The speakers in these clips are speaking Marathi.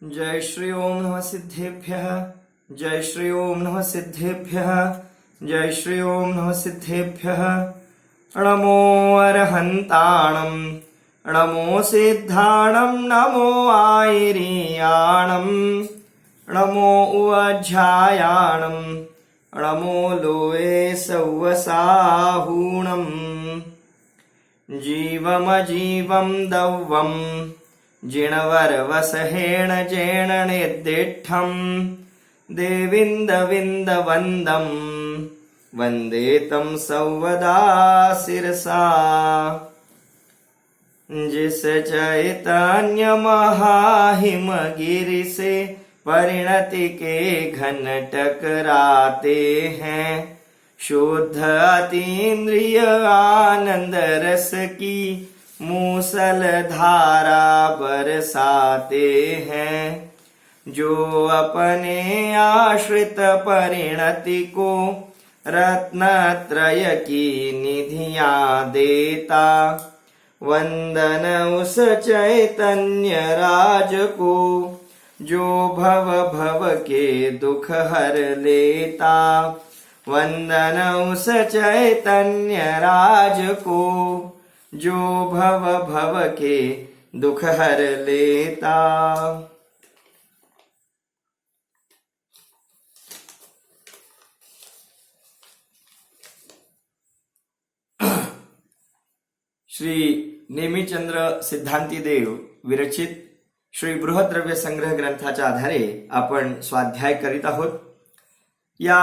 जय श्री ओम नमः सिद्धेभ्यः। जय श्री ओम नमः सिद्धेभ्यः। जय श्री ओम नमः सिद्धेभ्यः। नमो अरहन्ताणं नमो सिद्धाणं नमो आयर्याणं नमो उवज्झायाणं नमो लोये सौवसाहूणं जीवमजीवं दौवं जिणवरवसहेण जेण निर्दिष्ठं देविन्दविन्दवन्दं वन्दे तं सौवदा शिरसा। जिस चैतन्य महाहिमगिरि से परिणति के घन टकराते हैं, शुद्ध अतीन्द्रिय आनंद रस की मूसल धारा बरसाते हैं। जो अपने आश्रित परिणति को रत्नत्रय की निधियां देता, वंदन उस चैतन्य राज को जो भव भव के दुख हर लेता। वंदन उस चैतन्य राज को जो भव भव के दुख हर लेता। श्री नेमिचंद्र सिद्धांती देव विरचित श्री बृहद्रव्य संग्रह ग्रंथाच्या आधारे आपण स्वाध्याय करीत आहोत। या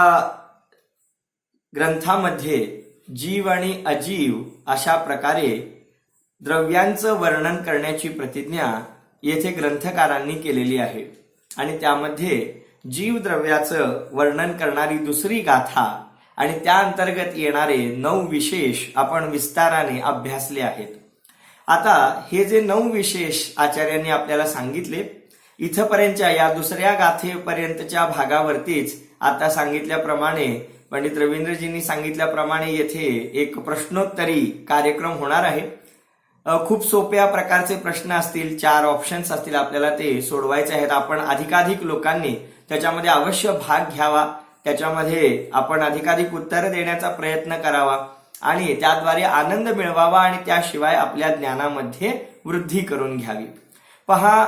ग्रंथामध्ये जीव आणि अजीव अशा प्रकारे द्रव्यांचं वर्णन करण्याची प्रतिज्ञा येथे ग्रंथकारांनी केलेली आहे आणि त्यामध्ये जीव द्रव्याचं वर्णन करणारी दुसरी गाथा आणि त्या अंतर्गत येणारे 9 विशेष आपण विस्ताराने अभ्यासले आहेत। आता हे जे 9 विशेष आचार्यांनी आपल्याला सांगितले, इथपर्यंतच्या या दुसऱ्या गाथेपर्यंतच्या भागावरतीच आता सांगितल्याप्रमाणे पंडित रवींद्रजींनी सांगितल्याप्रमाणे येथे एक प्रश्नोत्तरी कार्यक्रम होणार आहे। खूप सोप्या प्रकारचे प्रश्न असतील, 4 ऑप्शन्स असतील, आपल्याला ते सोडवायचे आहेत। आपण अधिकाधिक लोकांनी त्याच्यामध्ये अवश्य भाग घ्यावा, त्याच्यामध्ये आपण अधिकाधिक उत्तर देण्याचा प्रयत्न करावा आणि त्याद्वारे आनंद मिळवावा आणि त्याशिवाय आपल्या ज्ञानामध्ये वृद्धी करून घ्यावी। पहा,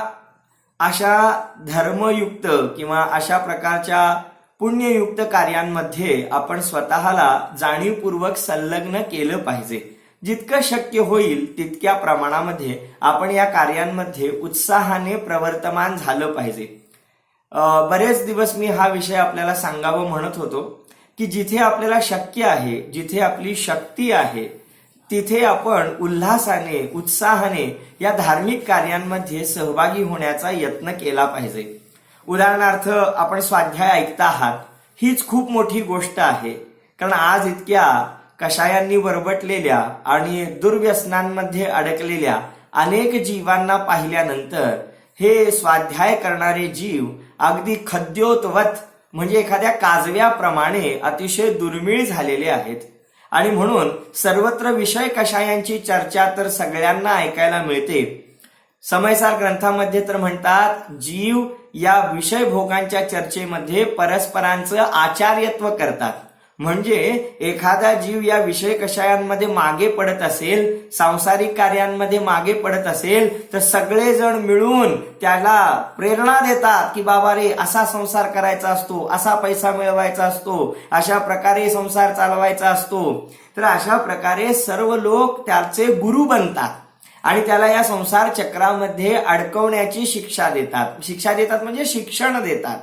अशा धर्मयुक्त किंवा अशा प्रकारच्या पुण्ययुक्त कार्यांमध्ये आपण स्वतःला जाणीवपूर्वक संलग्न केलं पाहिजे। जितकं शक्य होईल तितक्या प्रमाणामध्ये आपण या कार्यांमध्ये उत्साहाने प्रवर्तमान झालं पाहिजे। बरेच दिवस मी हा विषय आपल्याला सांगावं म्हणत होतो की जिथे आपल्याला शक्य आहे, जिथे आपली शक्ती आहे, तिथे आपण उल्हासाने उत्साहाने या धार्मिक कार्यांमध्ये सहभागी होण्याचा यत्न केला पाहिजे। उदाहरणार्थ, आपण स्वाध्याय ऐकता आहात, हीच खूप मोठी गोष्ट आहे, कारण आज इतक्या कषायांनी बरबटलेल्या आणि दुर्व्यसनांमध्ये अडकलेल्या अनेक जीवांना पाहिल्यानंतर हे स्वाध्याय करणारे जीव अगदी खद्योतवत म्हणजे एखाद्या काजव्याप्रमाणे अतिशय दुर्मिळ झालेले आहेत आणि म्हणून सर्वत्र विषय कषायांची चर्चा तर सगळ्यांना ऐकायला मिळते। समयसार ग्रंथामध्ये तर म्हणतात, जीव या विषय भोगांच्या चर्चेमध्ये परस्परांचं आचार्यत्व करतात। म्हणजे एखादा जीव या विषय कषायांमध्ये मागे पडत असेल, सांसारिक कार्यांमध्ये मागे पडत असेल, तर सगळेजण मिळून त्याला प्रेरणा देतात की बाबा रे, असा संसार करायचा असतो, असा पैसा मिळवायचा असतो, अशा प्रकारे संसार चालवायचा असतो। तर अशा प्रकारे सर्व लोक त्याचे गुरु बनतात आणि त्याला या संसार चक्रामध्ये अडकवण्याची शिक्षा देतात म्हणजे शिक्षण देतात।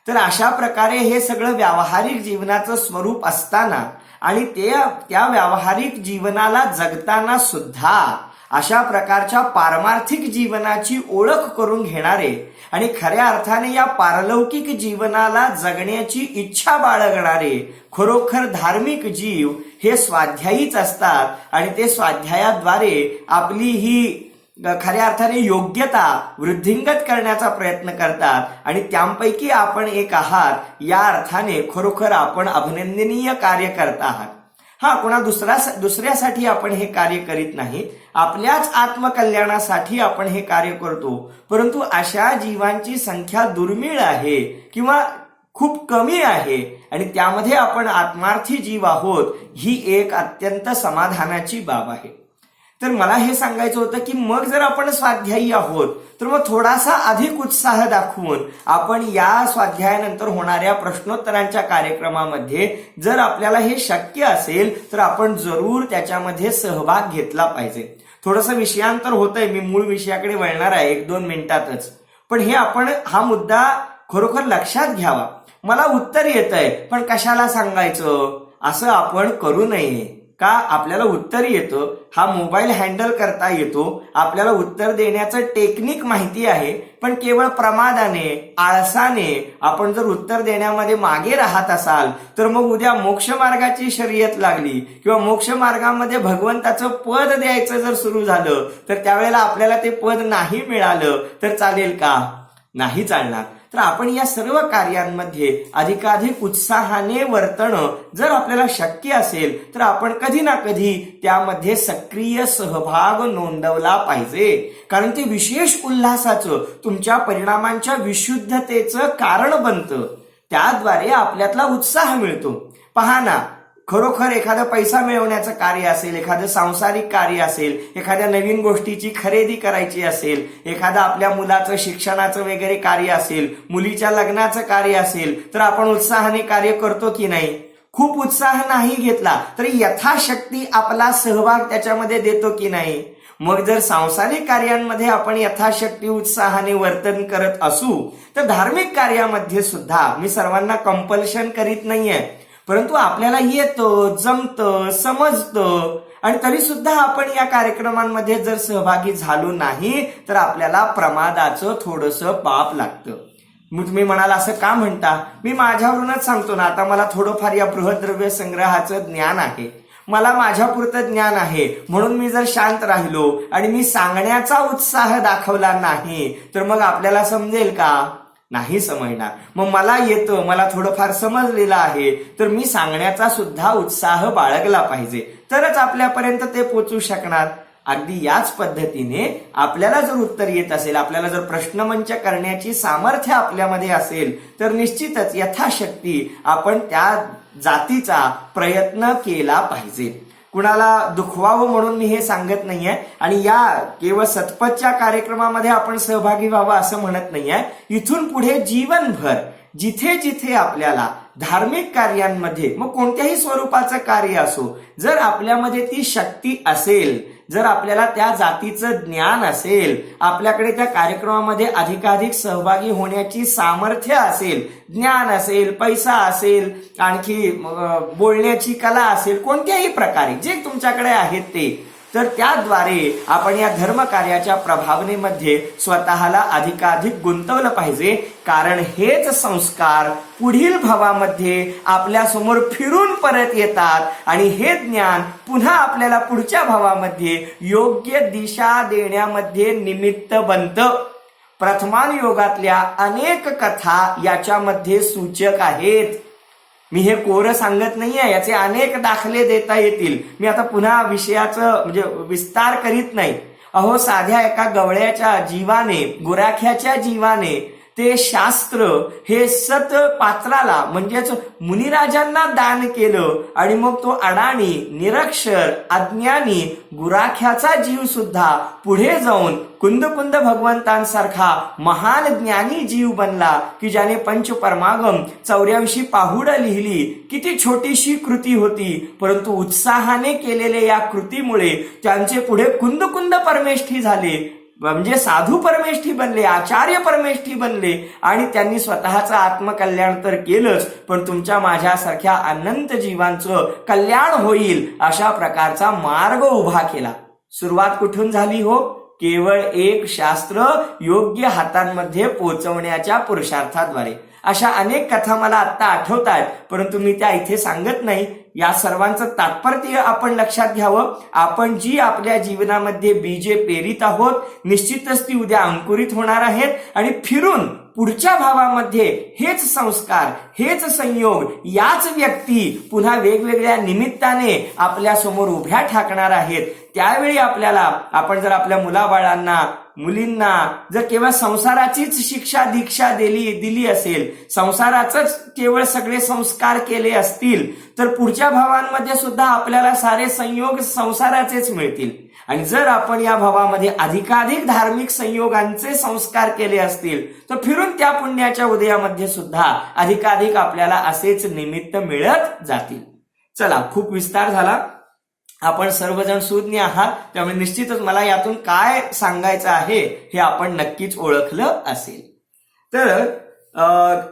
तर अशा प्रकारे हे सगळं व्यावहारिक जीवनाचं स्वरूप असताना आणि त्या व्यावहारिक जीवनाला जगताना सुद्धा अशा प्रकारच्या पारमार्थिक जीवनाची ओळख करून घेणारे आणि खऱ्या अर्थाने या पारलौकिक जीवनाला जगण्याची इच्छा बाळगणारे खरोखर धार्मिक जीव हे स्वाध्यायीच असतात आणि ते स्वाध्यायाद्वारे आपली ही खऱ्या अर्थाने योग्यता वृद्धिंगत करण्याचा प्रयत्न करतात आणि त्यांपैकी आपण एक आहात। या अर्थाने खरोखर आपण अभिनंदनीय कार्य करत आहात। हा, कोणा दुसऱ्यासाठी आपण हे कार्य करीत नाही, आपल्याच आत्मकल्याणासाठी आपण हे कार्य करतो, परंतु अशा जीवांची संख्या दुर्मिळ आहे किंवा खूप कमी आहे आणि त्यामध्ये आपण आत्मार्थी जीव आहोत, ही एक अत्यंत समाधानाची बाब आहे. तर मला हे सांगायचं होतं की मग जर आपण स्वाध्यायी आहोत तर मग थोडासा अधिक उत्साह दाखवून आपण या स्वाध्यायानंतर होणाऱ्या प्रश्नोत्तरांच्या कार्यक्रमामध्ये जर आपल्याला हे शक्य असेल तर आपण जरूर त्याच्यामध्ये सहभाग घेतला पाहिजे. थोडंसं विषयांतर होतंय, मी मूळ विषयाकडे वळणार आहे 1-2 मिनिटातच, पण हे आपण हा मुद्दा खरोखर लक्षात घ्यावा. मला उत्तर येतंय पण कशाला सांगायचं असं आपण करू नये. का? आपल्याला उत्तर येतं, हा मोबाईल हँडल करता येतो, आपल्याला उत्तर देण्याचं टेक्निक माहिती आहे, पण केवळ प्रमादाने, आळसाने आपण जर उत्तर देण्यामध्ये मागे राहत असाल तर मग उद्या मोक्ष मार्गाची शर्यत लागली किंवा मोक्ष मार्गामध्ये भगवंताचं पद द्यायचं जर सुरू झालं तर त्यावेळेला आपल्याला ते पद नाही मिळालं तर चालेल का? नाही चालणार. तर आपण या सर्व कार्यांमध्ये अधिकाधिक उत्साहाने वर्तणं जर आपल्याला शक्य असेल तर आपण कधी ना कधी त्यामध्ये सक्रिय सहभाग नोंदवला पाहिजे, कारण ते विशेष उल्हासाचं, तुमच्या परिणामांच्या विशुद्धतेचं कारण बनतं. त्याद्वारे आपल्यातला उत्साह मिळतो. पहा ना, खरोखर एखादं पैसा मिळवण्याचं कार्य असेल, एखादं सांसारिक कार्य असेल, एखाद्या नवीन गोष्टीची खरेदी करायची असेल, एखादं आपल्या मुलाचं शिक्षणाचं वगैरे कार्य असेल, मुलीच्या लग्नाचं कार्य असेल, तर आपण उत्साहाने कार्य करतो की नाही? खूप उत्साह नाही घेतला तरी यथाशक्ती आपला सहभाग त्याच्यामध्ये देतो की नाही? मग जर सांसारिक कार्यांमध्ये आपण यथाशक्ती उत्साहाने वर्तन करत असू तर धार्मिक कार्यामध्ये सुद्धा, मी सर्वांना कंपल्शन करीत नाहीये, परंतु आपल्याला येतं, जमतं, समजतं आणि तरी सुद्धा आपण या कार्यक्रमांमध्ये जर सहभागी झालो नाही तर आपल्याला प्रमादाचं थोडंसं पाप लागतं. मग तुम्ही म्हणाल असं का म्हणता? मी माझ्यावरूनच सांगतो ना, आता मला थोडंफार या बृहद्रव्य संग्रहाचं ज्ञान आहे, मला माझ्यापुरतं ज्ञान आहे, म्हणून मी जर शांत राहिलो आणि मी सांगण्याचा उत्साह दाखवला नाही तर मग आपल्याला समजेल का? नाही समजणार. मग मला येतं, मला थोडंफार समजलेलं आहे, तर मी सांगण्याचा सुद्धा उत्साह बाळगला पाहिजे, तरच आपल्यापर्यंत ते पोचू शकणार. अगदी याच पद्धतीने आपल्याला जर उत्तर येत असेल, आपल्याला जर प्रश्नमंच करण्याची सामर्थ्य आपल्यामध्ये असेल तर निश्चितच यथाशक्ती आपण त्या जातीचा प्रयत्न केला पाहिजे. कुणाला दुखवावं म्हणून मी हे सांगत नाहीये आणि या केवळ सतपथच्या कार्यक्रमामध्ये आपण सहभागी व्हावं असं म्हणत नाहीये. इथून पुढे जीवनभर जिथे जिथे आपल्याला धार्मिक कार्यांमध्ये, मग कोणत्याही स्वरूपाचं कार्य असो, जर आपल्यामध्ये ती शक्ती असेल, जर आपल्याला त्या जातीचं ज्ञान असेल, आपल्याकडे त्या कार्यक्रमामध्ये अधिकाधिक सहभागी होण्याची सामर्थ्य असेल, ज्ञान असेल, पैसा असेल, आणखी बोलण्याची कला असेल, कोणत्याही प्रकारे जे तुमच्याकडे आहेत ते, तर त्याद्वारे आपण या धर्म कार्याच्या प्रभावनेमध्ये स्वतःला अधिकाधिक गुंतवलं पाहिजे, कारण हेच संस्कार पुढील भावामध्ये आपल्या समोर फिरून परत येतात आणि हे ज्ञान पुन्हा आपल्याला पुढच्या भावामध्ये योग्य दिशा देण्यामध्ये निमित्त बनतं. प्रथमान योगातल्या अनेक कथा याच्यामध्ये सूचक आहेत. मी हे कोरं सांगत नाहीये, याचे अनेक दाखले देता येतील. मी आता पुन्हा विषयाचं म्हणजे विस्तार करीत नाही. अहो, साध्या एका गवळ्याच्या जीवाने, गुराख्याच्या जीवाने ते शास्त्र हे सत पात्राला म्हणजेच मुनिराजांना दान केलं आणि मग तो अडाणी, निरक्षर, अज्ञानी गुराख्याचा जीव सुद्धा पुढे जाऊन कुंद भगवंतांसारखा महान ज्ञानी जीव बनला की ज्याने पंचपरमागम 84 पाहुडं लिहिली. किती छोटीशी कृती होती, परंतु उत्साहाने केलेल्या या कृतीमुळे त्यांचे पुढे कुंद परमेष्ठी झाले, म्हणजे साधू परमेष्ठी बनले, आचार्य परमेष्ठी बनले आणि त्यांनी स्वतःचं आत्मकल्याण तर केलंच, पण तुमच्या माझ्यासारख्या अनंत जीवांचं कल्याण होईल अशा प्रकारचा मार्ग उभा केला. सुरुवात कुठून झाली हो? केवळ एक शास्त्र योग्य हातांमध्ये पोहोचवण्याच्या पुरुषार्थाद्वारे. अशा अनेक कथा मला आत्ता आठवतात, परंतु मी त्या इथे सांगत नाही. या सर्वांचं तात्पर्य आपण लक्षात घ्यावं. आपण जी आपल्या जीवनामध्ये बीजे पेरीत आहोत निश्चितच ती उद्या अंकुरित होणार आहेत आणि फिरून पुढच्या भावामध्ये हेच संस्कार, हेच संयोग, याच व्यक्ती पुन्हा वेगवेगळ्या निमित्ताने आपल्या समोर उभ्या ठाकणार आहेत. त्यावेळी आपण जर आपल्या मुलाबाळांना, मुलींना जर केवळ संसाराचीच शिक्षा दीक्षा दिली असेल, संसाराचंच केवळ सगळे संस्कार केले असतील, तर पुढच्या भावांमध्ये सुद्धा आपल्याला सारे संयोग संसाराचेच मिळतील. आणि जर आपण या भावामध्ये अधिकाधिक धार्मिक संयोगांचे संस्कार केले असतील तर फिरून त्या पुण्याच्या उदयामध्ये सुद्धा अधिकाधिक आपल्याला असेच निमित्त मिळत जातील. चला, खूप विस्तार झाला. आपण सर्वजण सुज्ञ आहात, त्यामुळे निश्चितच मला यातून काय सांगायचं आहे हे आपण नक्कीच ओळखलं असेल. तर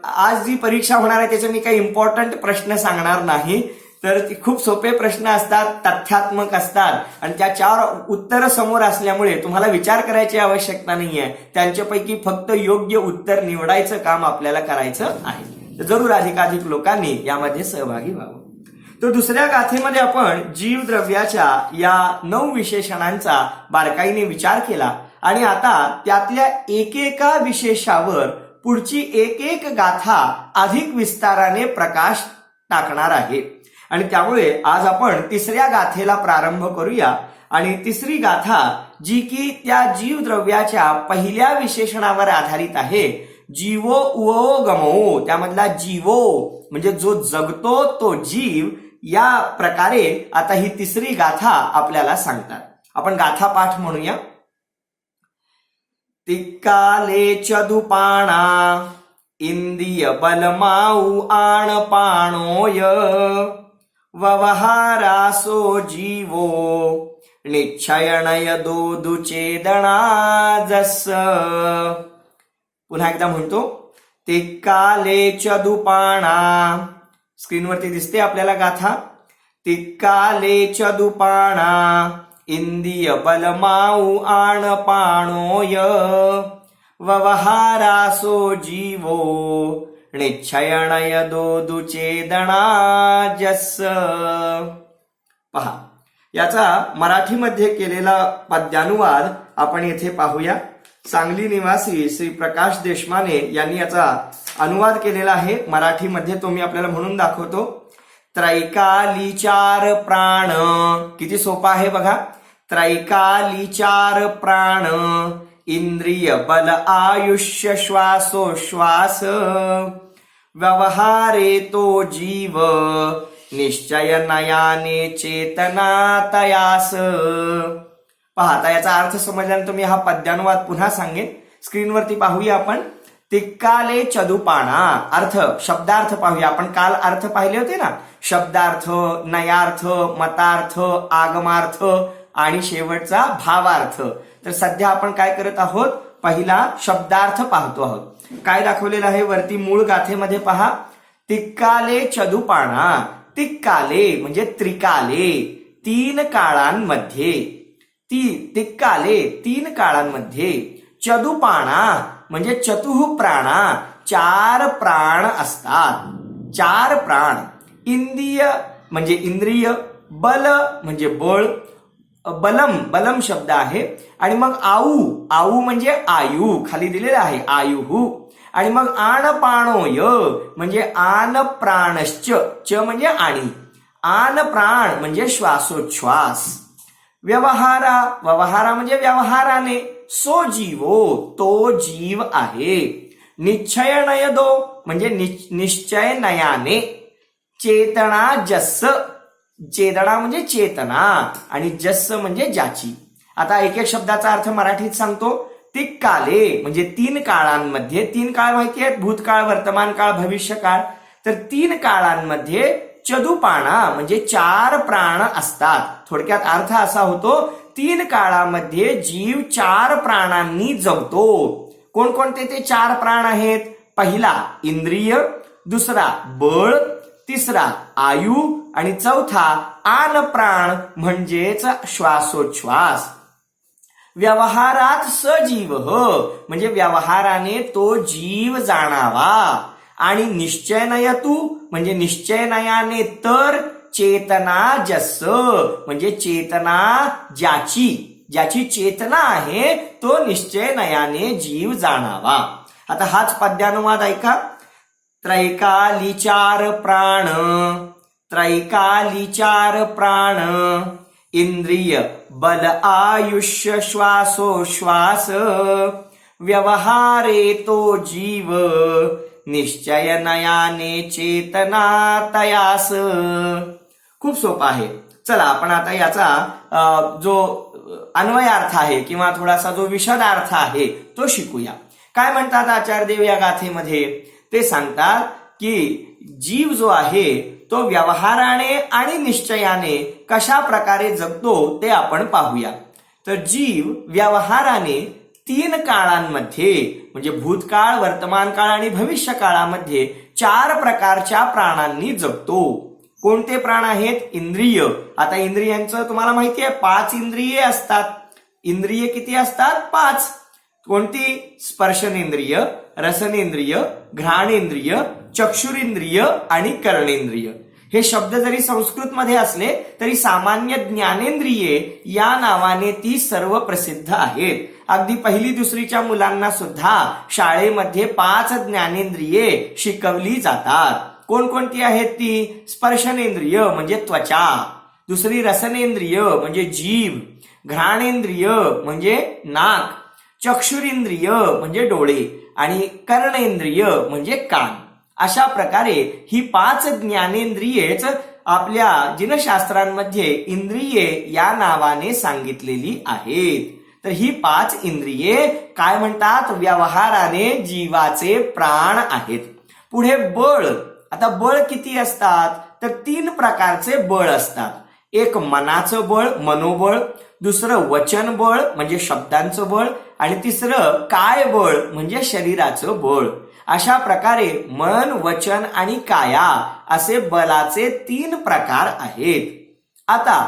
आज जी परीक्षा होणार आहे त्याचे मी काही इम्पॉर्टंट प्रश्न सांगणार नाही. तर ती खूप सोपे प्रश्न असतात, तथ्यात्मक असतात आणि त्या 4 उत्तर समोर असल्यामुळे तुम्हाला विचार करायची आवश्यकता नाहीये. त्यांच्यापैकी फक्त योग्य उत्तर निवडायचं काम आपल्याला करायचं आहे. तर जरूर अधिकाधिक लोकांनी यामध्ये सहभागी व्हावं. तर दुसऱ्या गाथेमध्ये आपण जीवद्रव्याच्या या 9 विशेषणांचा बारकाईने विचार केला आणि आता त्यातल्या एकेका विशेषावर पुढची एक गाथा अधिक विस्ताराने प्रकाश टाकणार आहे. आणि त्यामुळे आज आपण तिसऱ्या गाथेला प्रारंभ करूया. आणि तिसरी गाथा जी की त्या जीवद्रव्याच्या पहिल्या विशेषणावर आधारित आहे, जीवो उओ गमो, त्यामधला जीवो म्हणजे जो जगतो तो जीव, या प्रकारे आता ही तिसरी गाथा आपल्याला सांगतात. आपण गाथा पाठ म्हणूया. तिक्काले चदुपाणा इंदिय बलमाऊ आण पाणोय व्यवहारासो जीवो निश्चयनय दोदुचेदना जस. पुन्हा एकदा म्हणतो. तिक्काले चदुपाणा, स्क्रीनवरती दिसते आपल्याला गाथा. तिक्काले चदुपाणा इंदिय बलमाऊ आण पाणोय व्यवहारासो जीवो निश्चयनय दोदुचेदना जस. पहा, याचा मराठीमध्ये केलेला पद्यानुवाद आपण येथे पाहूया. सांगली निवासी श्री प्रकाश देशमाने यांनी याचा अनुवाद केलेला आहे मराठीमध्ये. तो मी आपल्याला म्हणून दाखवतो. त्रैकाली 4 प्राण, किती सोपा आहे बघा. त्रैकाली 4 प्राण इंद्रिय बल आयुष्य श्वासोश्वास व्यवहारे तो जीव निश्चय नयाने चेतना तयास. पाहता याचा अर्थ समजल्यानंतर मी हा पद्यानुवाद पुन्हा सांगेन. स्क्रीनवरती पाहूया आपण. तिक्काले चदुपाणा, अर्थ, शब्दार्थ पाहूया. आपण काल अर्थ पाहिले होते ना, शब्दार्थ, नयार्थ, मतार्थ, आगमार्थ आणि शेवटचा भावार्थ. तर सध्या आपण काय करत आहोत, पहिला शब्दार्थ पाहतो आहोत. काय दाखवलेलं आहे वरती मूळ गाथेमध्ये पहा. तिक्काले चदुपाणा, तिक्काले म्हणजे त्रिकाले, 3 काळांमध्ये. तिक्काले 3 काळांमध्ये. चदुपाणा म्हणजे चतुः प्राणा, 4 प्राण असतात. 4 प्राण. इंद्रिय म्हणजे इंद्रिय, बल म्हणजे बळ, बलम शब्द आहे. आणि मग आऊ म्हणजे आयु, खाली दिलेला आहे आयुः. आणि मग आण पाणोय म्हणजे आन प्राणश्च, च म्हणजे आणि, आन प्राण म्हणजे श्वासोच्छ्वास. व्यवहारा म्हणजे व्यवहाराने. सो जीवो तो जीव आहे. निश्चय दो म्हणजे निश्चय नयाने. चेतना जस, चेतना म्हणजे चेतना आणि जस म्हणजे ज्याची. आता एक शब्दाचा अर्थ मराठीत सांगतो. तिक्काले म्हणजे 3 काळांमध्ये. 3 काळ माहिती आहेत, भूतकाळ, वर्तमान काळ, भविष्य काळ. तर 3 काळांमध्ये चदुपाणा म्हणजे 4 प्राण असतात. थोडक्यात अर्थ असा होतो, 3 काळामध्ये जीव 4 प्राणांनी जगतो. कोणकोणते ते 4 प्राण आहेत? पहिला इंद्रिय, दुसरा बळ, तिसरा आयु आणि चौथा आन प्राण म्हणजेच श्वासोच्छ्वास. व्यवहारात सजीव म्हणजे व्यवहाराने तो जीव जाणावा. आणि निश्चयनयतु म्हणजे निश्चयनयाने तर चेतना जस, म्हणजे चेतना ज्याची चेतना आहे तो निश्चय नयाने जीव जाणावा. आता हाच पद्यानुवाद ऐका. त्रैकालीचार प्राण इंद्रिय बल आयुष्य श्वासोश्वास व्यवहारे तो जीव निश्चय नयाने चेतना तयास. खूप सोपा आहे. चला आपण आता याचा जो अन्वयार्थ आहे किंवा थोडासा जो विशदार्थ आहे तो शिकूया. काय म्हणतात आचार्यदेव या गाथेमध्ये? ते सांगतात की जीव जो आहे तो व्यवहाराने आणि निश्चयाने कशा प्रकारे जगतो ते आपण पाहूया. तर जीव व्यवहाराने 3 काळांमध्ये म्हणजे भूतकाळ, वर्तमान काळ आणि भविष्य काळामध्ये 4 प्रकारच्या प्राणांनी जगतो. कोणते प्राण आहेत? इंद्रिय. आता इंद्रियांचं तुम्हाला माहिती आहे 5 इंद्रिये असतात. इंद्रिय किती असतात? 5. कोणती? स्पर्शनेंद्रिय, रसनेंद्रिय, घ्राणेंद्रिय, चक्षुरेंद्रिय आणि कर्णेंद्रिय. हे शब्द जरी संस्कृतमध्ये असले तरी सामान्य ज्ञानेंद्रिये या नावाने ती सर्व प्रसिद्ध आहेत. अगदी 1ली-2रीच्या मुलांना सुद्धा शाळेमध्ये 5 ज्ञानेंद्रिये शिकवली जातात. कोणकोणती आहेत ती? स्पर्शनेंद्रिय म्हणजे त्वचा, दुसरी रसनेंद्रिय म्हणजे जीभ, घ्राणेंद्रिय म्हणजे नाक, चक्षुरेंद्रिय म्हणजे डोळे आणि कर्णेंद्रिय म्हणजे कान. अशा प्रकारे ही 5 ज्ञानेंद्रियेच आपल्या जिनशास्त्रांमध्ये इंद्रिये या नावाने सांगितलेली आहेत. तर ही 5 इंद्रिये काय म्हणतात? व्यवहाराने जीवाचे प्राण आहेत. पुढे बळ. आता बळ किती असतात? तर 3 प्रकारचे बळ असतात. एक मनाचं बळ, मनोबळ, दुसरं वचन बळ म्हणजे शब्दांचं बळ आणि तिसरं काय बळ म्हणजे शरीराचं बळ. अशा प्रकारे मन, वचन आणि काया असे बलाचे 3 प्रकार आहेत. आता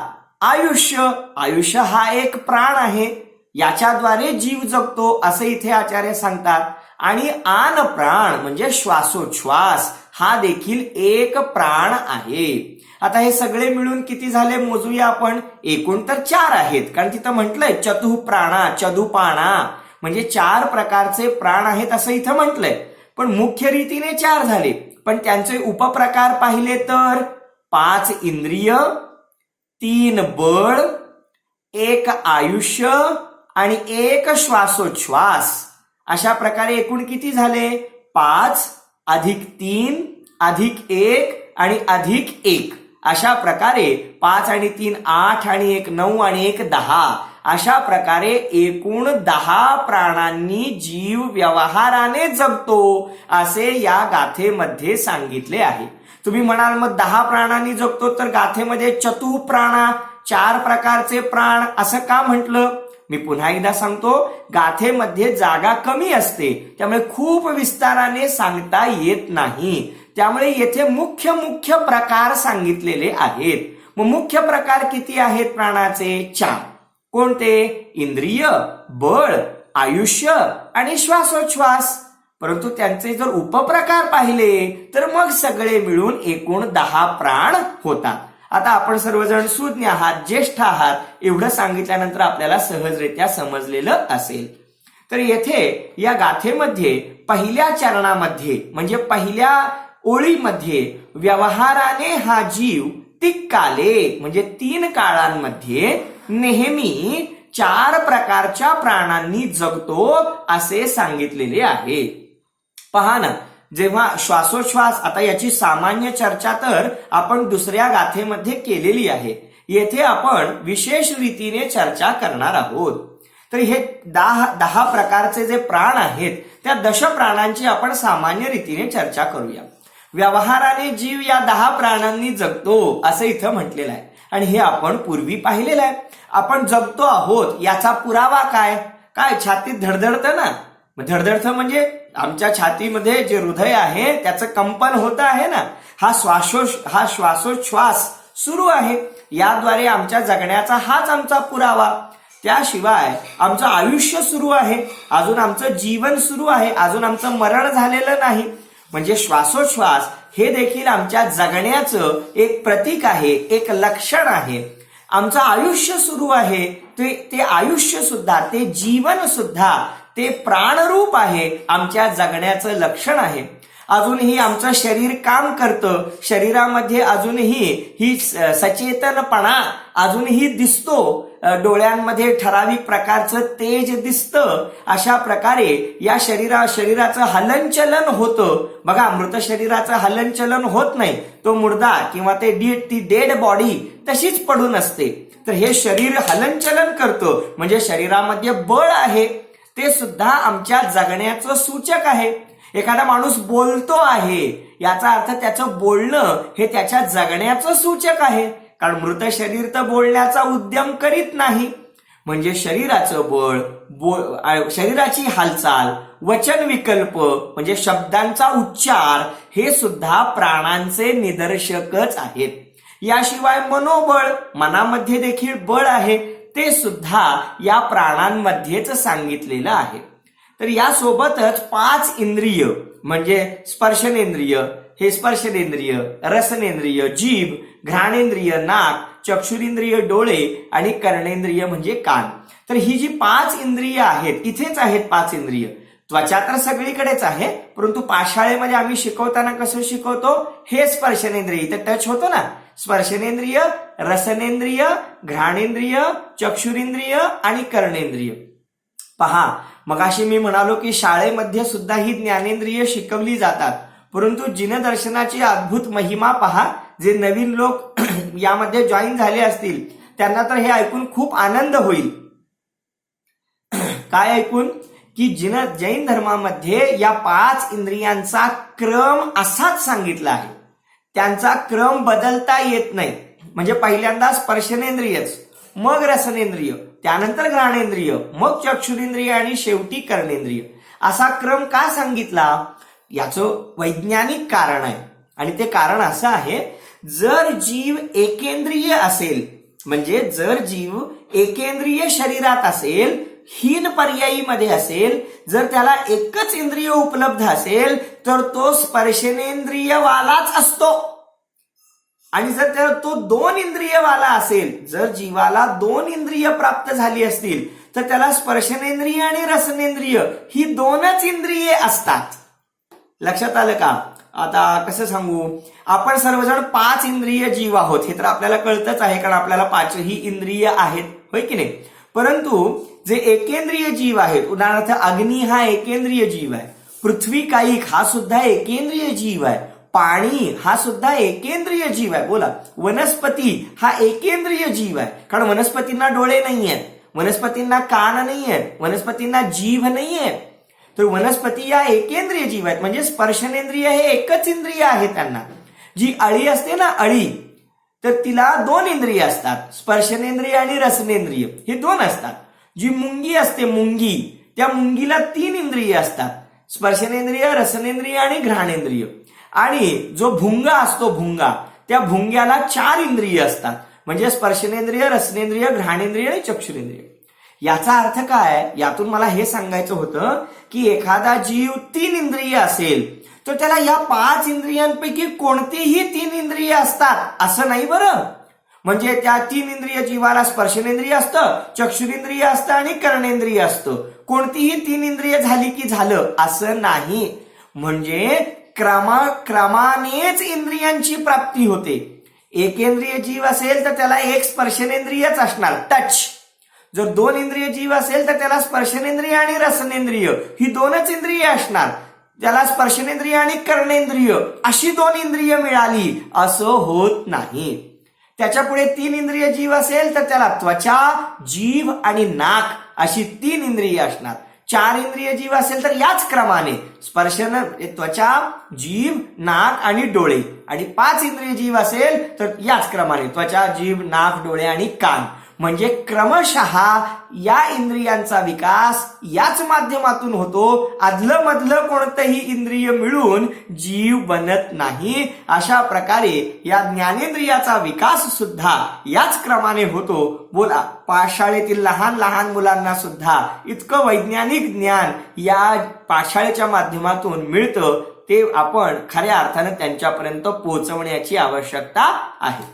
आयुष्य हा एक प्राण आहे. याच्याद्वारे जीव जगतो असे इथे आचार्य सांगतात. आणि आन प्राण म्हणजे श्वासोच्छ्वास हा देखील एक प्राण आहे. आता हे सगळे मिळून किती झाले मोजूया आपण. एकूण तर 4 आहेत, कारण तिथं म्हटलंय चतुःप्राणा, चदुपाणा म्हणजे 4 प्रकारचे प्राण आहेत असं इथं म्हटलंय. पण मुख्य रीतीने 4 झाले. पण त्यांचे उपप्रकार पाहिले तर 5 इंद्रिय, 3 बळ, 1 आयुष्य आणि 1 श्वासोच्छ्वास. अशा प्रकारे एकूण किती झाले? 5 अधिक 3 अधिक 1 आणि अधिक 1. अशा प्रकारे 5 आणि 3 8 आणि 1 9 आणि 1 10. अशा प्रकारे एकूण 10 प्राणांनी जीव व्यवहाराने जगतो असे या गाथेमध्ये सांगितले आहे. तुम्ही म्हणाल मग 10 प्राणांनी जगतो तर गाथेमध्ये चतुःप्राणा 4 प्रकारचे प्राण असं का म्हटलं? मी पुन्हा एकदा सांगतो, गाथेमध्ये जागा कमी असते त्यामुळे खूप विस्ताराने सांगता येत नाही. त्यामुळे येथे मुख्य प्रकार सांगितलेले आहेत. मग मुख्य प्रकार किती आहेत प्राणाचे? 4. कोणते? इंद्रिय, बळ, आयुष्य आणि श्वासोच्छ्वास. परंतु त्यांचे जर उपप्रकार पाहिले तर मग सगळे मिळून एकूण 10 प्राण होतात. आता आपण सर्वजण सुज्ञ आहात, ज्येष्ठ आहात, एवढं सांगितल्यानंतर आपल्याला सहजरित्या समजलेलं असेल. तर येथे या गाथेमध्ये पहिल्या चरणामध्ये म्हणजे पहिल्या ओळीमध्ये व्यवहाराने हा जीव तिक्काले म्हणजे 3 काळांमध्ये नेहमी 4 प्रकारच्या प्राणांनी जगतो असे सांगितलेले आहे. पहा ना, जेव्हा श्वासोच्छ्वास, आता याची सामान्य चर्चा तर आपण दुसऱ्या गाथेमध्ये केलेली आहे. येथे आपण विशेष रीतीने चर्चा करणार आहोत. तर हे 10 प्रकारचे जे प्राण आहेत त्या दशप्राणांची आपण सामान्य रीतीने चर्चा करूया. व्यवहाराने जीव या 10 प्राणांनी जगतो असं इथं म्हटलेलं आहे आणि हे आपण पूर्वी पाहिलेलं आहे. आपण जगतो आहोत याचा पुरावा काय? छातीत धडधडतं ना. धडधडतं म्हणजे आमच्या छातीमध्ये जे हृदय आहे त्याचं कंपन होत आहे ना. हा श्वासोच्छ्वास सुरू आहे. याद्वारे आमच्या जगण्याचा हाच आमचा पुरावा. त्याशिवाय आमचं आयुष्य सुरू आहे, अजून आमचं जीवन सुरू आहे, अजून आमचं मरण झालेलं नाही. म्हणजे श्वासोच्छ्वास हे देखील आमच्या जगण्याचं एक प्रतीक आहे, एक लक्षण आहे. आमचं आयुष्य सुरू आहे ते आयुष्य सुद्धा, ते जीवन सुद्धा, ते प्राणरूप आहे, आमच्या जगण्याचं लक्षण आहे. अजूनही आमचं शरीर काम करतं, शरीरामध्ये अजूनही ही सचेतनपणा अजूनही दिसतो, डोळ्यांमध्ये ठराविक प्रकारचं तेज दिसतं. अशा प्रकारे या शरीराचं हलनचलन होतं. बघा, मृत शरीराचं हलनचलन होत नाही, तो मुर्दा किंवा ती डेड बॉडी तशीच पडून असते. तर हे शरीर हलनचलन करतं, म्हणजे शरीरामध्ये बळ आहे, ते सुद्धा आमच्या जगण्याचं सूचक आहे. एखादा माणूस बोलतो आहे, याचा अर्थ त्याचं बोलणं हे त्याच्या जगण्याचं सूचक आहे, कारण मृत शरीर तर बोलण्याचा उद्यम करीत नाही. म्हणजे शरीराचं बळ, शरीराची हालचाल, वचन विकल्प म्हणजे शब्दांचा उच्चार हे सुद्धा प्राणांचे निदर्शकच आहेत. याशिवाय मनोबळ, मनामध्ये देखील बळ आहे, ते सुद्धा या प्राणांमध्येच सांगितलेलं आहे. तर यासोबतच 5 इंद्रिय म्हणजे स्पर्शनेंद्रिय, हे स्पर्शनेंद्रिय, रसनेंद्रिय, जीभ, घ्राणेंद्रिय, नाक, चक्षुरेंद्रिय, डोळे आणि कर्णेंद्रिय म्हणजे कान. तर ही जी 5 इंद्रिय आहेत, इथेच आहेत 5 इंद्रिय. त्वचा तर सगळीकडेच आहे, परंतु पाठशाळेमध्ये आम्ही शिकवताना कसं शिकवतो, हे स्पर्शनेंद्रिय इथं टच होतो ना, स्पर्शनेंद्रिय, रसनेंद्रिय, घ्राणेंद्रिय, चक्षुरेंद्रिय आणि कर्णेंद्रिय. पहा, मगाशी मी म्हणालो की शाळेमध्ये सुद्धा ही ज्ञानेंद्रिय शिकवली जातात, परंतु जिनदर्शनाची अद्भुत महिमा पहा. जे नवीन लोक यामध्ये जॉईन झाले असतील त्यांना तर हे ऐकून खूप आनंद होईल. काय ऐकून? की जैन धर्मामध्ये या 5 इंद्रियांचा क्रम असाच सांगितला आहे, त्यांचा क्रम बदलता येत नाही. म्हणजे पहिल्यांदा स्पर्शनेंद्रियच, मग रसनेंद्रिय, त्यानंतर घ्राणेंद्रिय, मग चक्षुरेंद्रिय आणि शेवटी कर्णेंद्रिय, असा क्रम का सांगितला? याचं वैज्ञानिक कारण आहे. आणि ते कारण असं आहे, जर जीव एकेंद्रिय असेल, म्हणजे जर जीव एकेंद्रिय शरीरात असेल, हीन पर्यायीमध्ये असेल, जर त्याला एकच इंद्रिय उपलब्ध असेल, तर तो स्पर्शनेंद्रियवालाच असतो. आणि जर त्याला तो 2 इंद्रियवाला असेल, जर जीवाला 2 इंद्रिय प्राप्त झाली असतील, तर त्याला स्पर्शनेंद्रिय आणि रसनेंद्रिय ही 2च इंद्रिये असतात. लक्षात आलं का? आता कसं सांगू, आपण सर्वजण 5 इंद्रिय जीव आहोत, हे तर आपल्याला कळतच आहे, कारण आपल्याला 5ही इंद्रिय आहेत, होय की नाही. परंतु जे एकेंद्रिय जीव आहेत, उदाहरणार्थ अग्नी हा एकेंद्रिय जीव आहे, पृथ्वी कायिक हा सुद्धा एकेंद्रिय जीव आहे, पाणी हा सुद्धा एकेंद्रिय जीव आहे. बोला, वनस्पती हा एकेंद्रिय जीव आहे, कारण वनस्पतींना डोळे नाही आहेत, वनस्पतींना कान नाही आहेत, वनस्पतींना जीभ नाही आहे. तर वनस्पती या एकेंद्रिय जीव आहेत, म्हणजे स्पर्शनेंद्रिय हे एकच इंद्रिय आहे त्यांना. जी अळी असते ना, अळी, तर तिला 2 इंद्रिय असतात, स्पर्शनेंद्रिय आणि रसनेंद्रिय हे 2 असतात. जी मुंगी असते, मुंगी, त्या मुंगीला 3 इंद्रिय असतात, स्पर्शनेंद्रिय, रसनेंद्रिय आणि घ्राणेंद्रिय. आणि जो भुंगा असतो, भुंगा, त्या भुंग्याला 4 इंद्रिय असतात, म्हणजे स्पर्शनेंद्रिय, रसनेंद्रिय, घ्राणेंद्रिय आणि चक्षुरेंद्रिय. याचा अर्थ काय? यातून मला हे सांगायचं होतं की एखादा जीव 3 इंद्रिय असेल, तर त्याला या 5 इंद्रियांपैकी कोणतीही 3 इंद्रिय असतात असं नाही बरं. म्हणजे त्या 3 इंद्रिय जीवाला स्पर्शनेंद्रिय असतं, चक्षुरेंद्रिय असतं आणि कर्णेंद्रिय असतं. कोणतीही 3 इंद्रिय झाली की झालं असं नाही. म्हणजे क्रमानेच इंद्रियांची प्राप्ती होते. एकेंद्रिय जीव असेल तर त्याला एक स्पर्शनेंद्रियच असणार, टच. जर 2 इंद्रिय जीव असेल तर त्याला स्पर्शनेंद्रिय आणि रसनेंद्रिय ही 2च इंद्रिय असणार. त्याला स्पर्शनेंद्रिय आणि कर्णेंद्रिय अशी 2 इंद्रिय मिळाली असं होत नाही. त्याच्या पुढे 3 इंद्रिय जीव असेल तर त्याला त्वचा, जीभ आणि नाक अशी 3 इंद्रिय असणार. 4 इंद्रिय जीव असेल तर याच क्रमाने त्वचा, जीभ, नाक आणि डोळे. आणि 5 इंद्रिय जीव असेल तर याच क्रमाने त्वचा, जीभ, नाक, डोळे आणि कान. म्हणजे क्रमशः या इंद्रियांचा विकास याच माध्यमातून होतो. आदलं मधलं कोणतंही इंद्रिय मिळून जीव बनत नाही. अशा प्रकारे या ज्ञानेंद्रियाचा विकास सुद्धा याच क्रमाने होतो. बोला, पाठशाळेतील लहान लहान मुलांना सुद्धा इतकं वैज्ञानिक ज्ञान या पाठशाळेच्या माध्यमातून मिळतं, ते आपण खऱ्या अर्थानं त्यांच्यापर्यंत पोहोचवण्याची आवश्यकता आहे.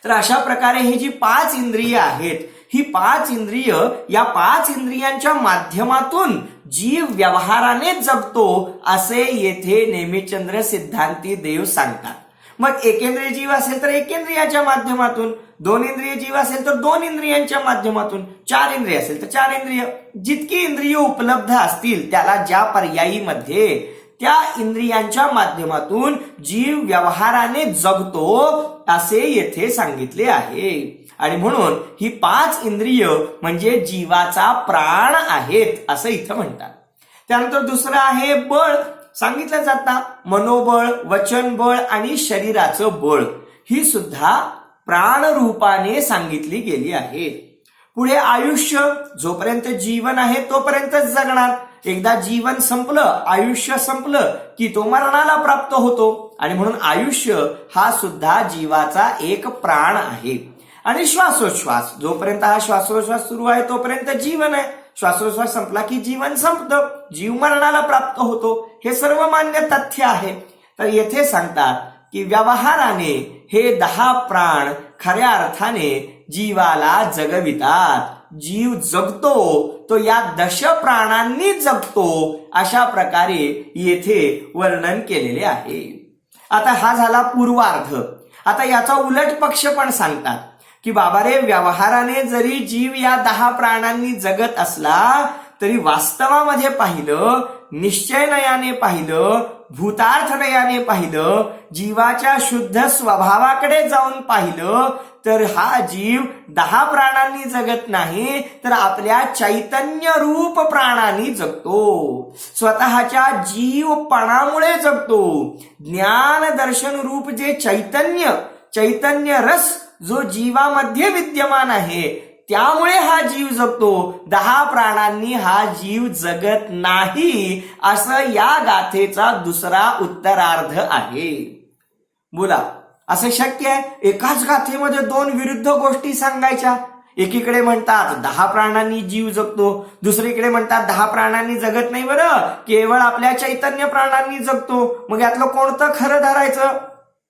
तर अशा प्रकारे ही जी 5 इंद्रिय आहेत, ही 5 इंद्रिय, या 5 इंद्रियांच्या माध्यमातून जीव व्यवहाराने जगतो असे येथे नेमिचंद्र सिद्धांती देव सांगतात. मग एकेंद्रिय जीव असेल तर एकेंद्रियाच्या माध्यमातून, 2 इंद्रिय जीव असेल तर 2 इंद्रियांच्या माध्यमातून, 4 इंद्रिय असेल तर 4 इंद्रिय. जितकी इंद्रिय उपलब्ध असतील त्याला ज्या पर्यायीमध्ये त्या इंद्रियांच्या माध्यमातून जीव व्यवहाराने जगतो असे येथे सांगितले आहे. आणि म्हणून ही 5 इंद्रिय म्हणजे जीवाचा प्राण आहेत असं इथं म्हणतात. त्यानंतर दुसरं आहे बळ. सांगितलं जातं मनोबळ, वचन बळ आणि शरीराचं बळ ही सुद्धा प्राण रूपाने सांगितली गेली आहे. पुढे आयुष्य, जोपर्यंत जीवन आहे तोपर्यंतच जगणार. एकदा जीवन संपलं, आयुष्य संपलं की तो मरणाला प्राप्त होतो. आणि म्हणून आयुष्य हा सुद्धा जीवाचा एक प्राण आहे. आणि श्वासोच्छ्वास, जोपर्यंत हा श्वासोच्छ्वास सुरू आहे तोपर्यंत जीवन आहे. श्वासोच्छ्वास संपला की जीवन संपतं, जीव मरणाला प्राप्त होतो. हे सर्वमान्य तथ्य आहे. तर येथे सांगतात की व्यवहाराने हे 10 प्राण खऱ्या अर्थाने जीवाला जगवितात. जीव जगतो तो या 10 प्राणांनी जगतो अशा प्रकारे येथे वर्णन केलेले आहे. आता हा झाला पूर्वार्ध. आता याचा उलट पक्ष पण सांगतात की बाबा रे, व्यवहाराने जरी जीव या 10 प्राणांनी जगत असला तरी वास्तवामध्ये पाहिलं, निश्चयनयाने पाहिलं, भूतार्थनयाने पाहिलं, जीवाच्या शुद्ध स्वभावाकडे जाऊन पाहिलं तर हा जीव 10 प्राणांनी जगत नाही, तर आपल्या चैतन्य रूप प्राणांनी जगतो. स्वतःच्या जीवपणामुळे जगतो. ज्ञान दर्शन रूप जे चैतन्य रस जो जीवामध्ये विद्यमान आहे त्यामुळे हा जीव जगतो. 10 प्राणांनी हा जीव जगत नाही असं या गाथेचा दुसरा उत्तरार्ध आहे. बोला, असं शक्य आहे? एकाच गाथेमध्ये 2 विरुद्ध गोष्टी सांगायच्या. एकीकडे म्हणतात 10 प्राणांनी जीव जगतो, दुसरीकडे म्हणतात 10 प्राणांनी जगत नाही बरं, केवळ आपल्या चैतन्य प्राणांनी जगतो. मग यातलं कोणतं खरं धरायचं?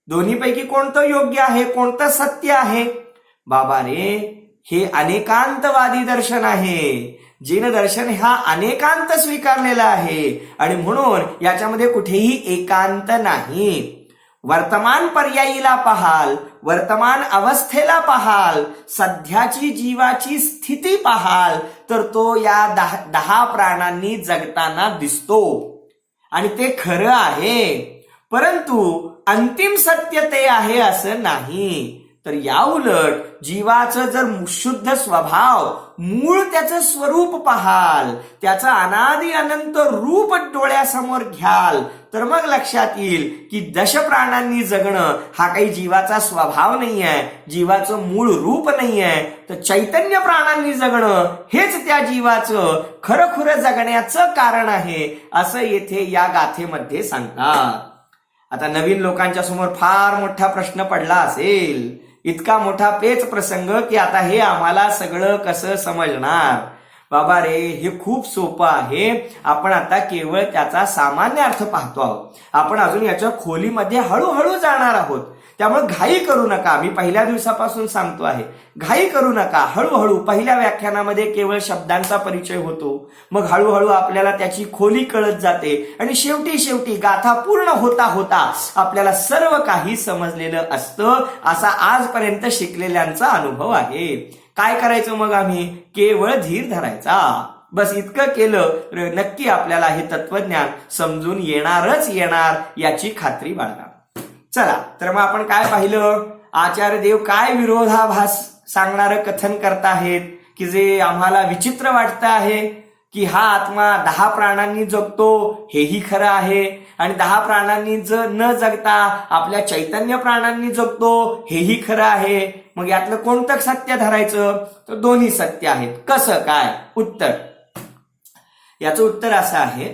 दोन्हीपैकी कोणतं योग्य आहे, कोणतं सत्य आहे? बाबा रे, हे अनेकांतवादी दर्शन आहे. जैन दर्शन हा अनेकांत स्वीकारलेला आहे आणि म्हणून याच्यामध्ये कुठेही एकांत नाही. वर्तमान पर्यायीला पाहाल, वर्तमान अवस्थेला पाहाल, सध्याची जीवाची स्थिती पाहाल तर तो या 10 प्राणांनी जगताना दिसतो आणि ते खरं आहे. परंतु अंतिम सत्य ते आहे असं नाही. तर या उलट जीवाचं जर शुद्ध स्वभाव, मूळ त्याचं स्वरूप पाहाल, त्याचं अनादि अनंत रूप डोळ्यासमोर घ्याल तर मग लक्षात येईल की 10 प्राणांनी जगणं हा काही जीवाचा स्वभाव नाही आहे, जीवाचं मूळ रूप नाही आहे, तर चैतन्य प्राणांनी जगणं हेच त्या जीवाचं खरंखुरं जगण्याचं कारण आहे असं येथे या गाथेमध्ये सांगतात. आता नवीन लोकांच्या समोर फार मोठा प्रश्न पडला असेल, इतका मोठा पेच प्रसंग की आता हे आम्हाला सगळं कसं समजणार? बाबा रे, हे खूप सोपं आहे. आपण आता केवळ त्याचा सामान्य अर्थ पाहतो आहोत. आपण अजून याच्या खोलीमध्ये हळूहळू जाणार आहोत. त्यामुळे घाई करू नका. मी पहिल्या दिवसापासून सांगतो आहे, घाई करू नका. हळूहळू पहिल्या व्याख्यानामध्ये केवळ शब्दांचा परिचय होतो, मग हळूहळू आपल्याला त्याची खोली कळत जाते आणि शेवटी गाथा पूर्ण होता होता आपल्याला सर्व काही समजलेलं असतं. असा आजपर्यंत शिकलेल्यांचा अनुभव आहे. काय करायचं मग आम्ही? केवळ धीर धरायचा. बस इतकं केलं नक्की आपल्याला हे तत्वज्ञान समजून येणारच येणार याची खात्री बाळगा. चला, तर मग आपण काय पाहिलं? आचार्य देव काय विरोधाभास सांगणारं कथन करताहेत की जे आम्हाला विचित्र वाटतं आहे. की हा आत्मा 10 प्राणांनी जगतो हेही खरं आहे, आणि 10 प्राणांनी न जगता आपल्या चैतन्य प्राणांनी जगतो हेही खरं आहे. मग यातलं कोणतं सत्य धरायचं? तर दोन्ही सत्य आहेत. कसं काय? उत्तर, याचं उत्तर असं आहे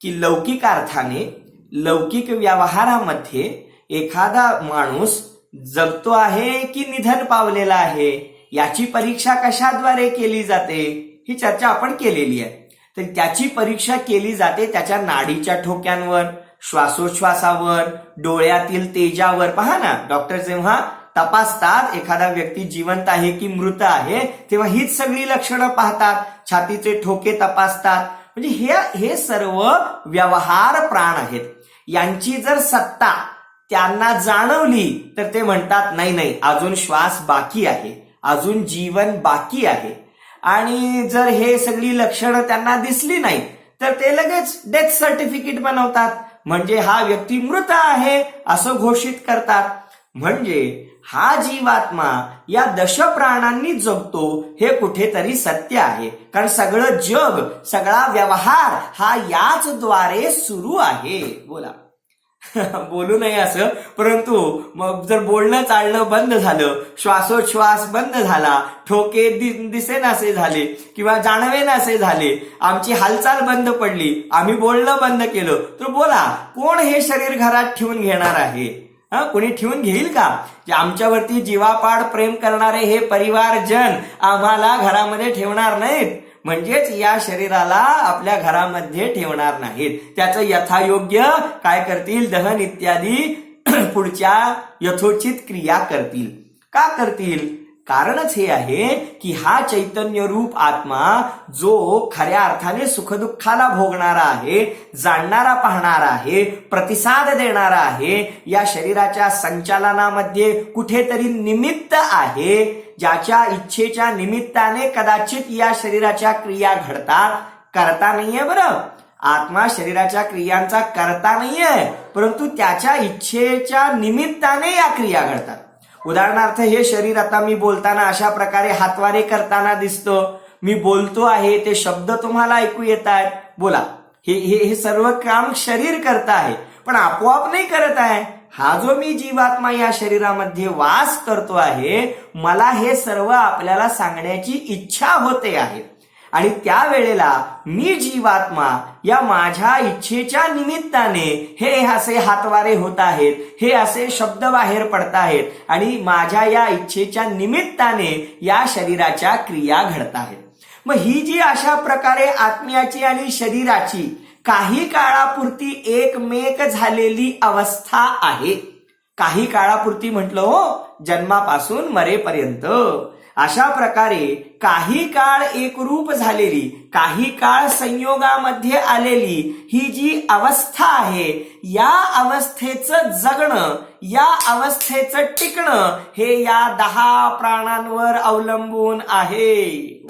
की लौकिक अर्थाने लौकिक व्यवहारामध्ये एखादा माणूस जगतो आहे की निधन पावलेला आहे याची परीक्षा कशाद्वारे केली जाते ही चर्चा आपण केलेली आहे. तर त्याची परीक्षा केली जाते त्याच्या नाडीच्या ठोक्यांवर, श्वासोच्छवासावर, डोळ्यातील तेजावर. पहा ना, डॉक्टर जेव्हा तपासतात एखादा व्यक्ती जिवंत आहे की मृत आहे तेव्हा हीच सगळी लक्षणं पाहतात. छातीचे ठोके तपासतात. म्हणजे हे सर्व व्यवहार प्राण आहेत. यांची जर सत्ता त्यांना जाणवली तर ते म्हणतात नाही, अजून श्वास बाकी आहे, अजून जीवन बाकी आहे. आणि जर हे सगळी लक्षणं त्यांना दिसली नाही तर ते लगेच डेथ सर्टिफिकेट बनवतात, म्हणजे हा व्यक्ती मृत आहे असं घोषित करतात. म्हणजे हा जीवात्मा या दशप्राणांनी जगतो हे कुठेतरी सत्य आहे. कारण सगळं जग, सगळा व्यवहार हा याच द्वारे सुरू आहे. बोला बोलू नये असं, परंतु मग जर बोलणं चालणं बंद झालं, श्वासोच्छ्वास बंद झाला, ठोके दिसेनासे झाले किंवा जाणवेनासे झाले, आमची हालचाल बंद पडली, आम्ही बोलणं बंद केलं, तर बोला कोण हे शरीर घरात ठेवून घेणार आहे? कोणी ठेवून घेईल का? जे आमच्यावरती जीवापाड प्रेम करणारे हे परिवारजन आम्हाला घरामध्ये ठेवणार नाहीत, म्हणजेच या शरीराला आपल्या घरामध्ये ठेवणार नाहीत. त्याचं यथायोग्य काय करतील? दहन इत्यादी पुढच्या यथोचित क्रिया करतील. का करतील? कारणच हे आहे की हा चैतन्य रूप आत्मा जो खऱ्या अर्थाने सुखदुःखाला भोगणारा आहे, जाणणारा पाहणारा आहे, प्रतिसाद देणारा आहे, या शरीराच्या संचालनामध्ये कुठेतरी निमित्त आहे, ज्याच्या इच्छेच्या निमित्ताने कदाचित या शरीराच्या क्रिया घडतात. करता नाहीये बरं, आत्मा शरीराच्या क्रियांचा करता नाहीये, परंतु त्याच्या इच्छेच्या निमित्ताने या क्रिया घडतात. उदाहरणार्थ हे शरीर आता मी बोलताना अशा प्रकारे हातवारे करताना दिसतं, मी बोलतो आहे, ते शब्द तुम्हाला ऐकू येत आहेत. बोला, हे सर्व काम शरीर करत आहे, पण आपोआप नाही करत आहे. हा जो मी जीवात्मा या शरीरामध्ये वास करतो आहे, मला हे सर्व आपल्याला सांगण्याची इच्छा होते आहे, आणि त्यावेळेला मी जीवात्मा या माझ्या इच्छेच्या निमित्ताने हे असे हातवारे होत आहेत, हे असे शब्द बाहेर पडत आहेत, आणि माझ्या या इच्छेच्या निमित्ताने या शरीराच्या क्रिया घडत आहेत. मग ही जी अशा प्रकारे आत्म्याची आणि शरीराची काही काळापुरती एकमेक झालेली अवस्था आहे. काही काळापुरती म्हटलं हो, जन्मापासून मरेपर्यंत. अशा प्रकारे काही काळ एकरूप झालेली, काही काळ संयोगामध्ये आलेली ही जी अवस्था आहे, या अवस्थेचं जगणं, या अवस्थेचं टिकणं हे या 10 प्राणांवर अवलंबून आहे.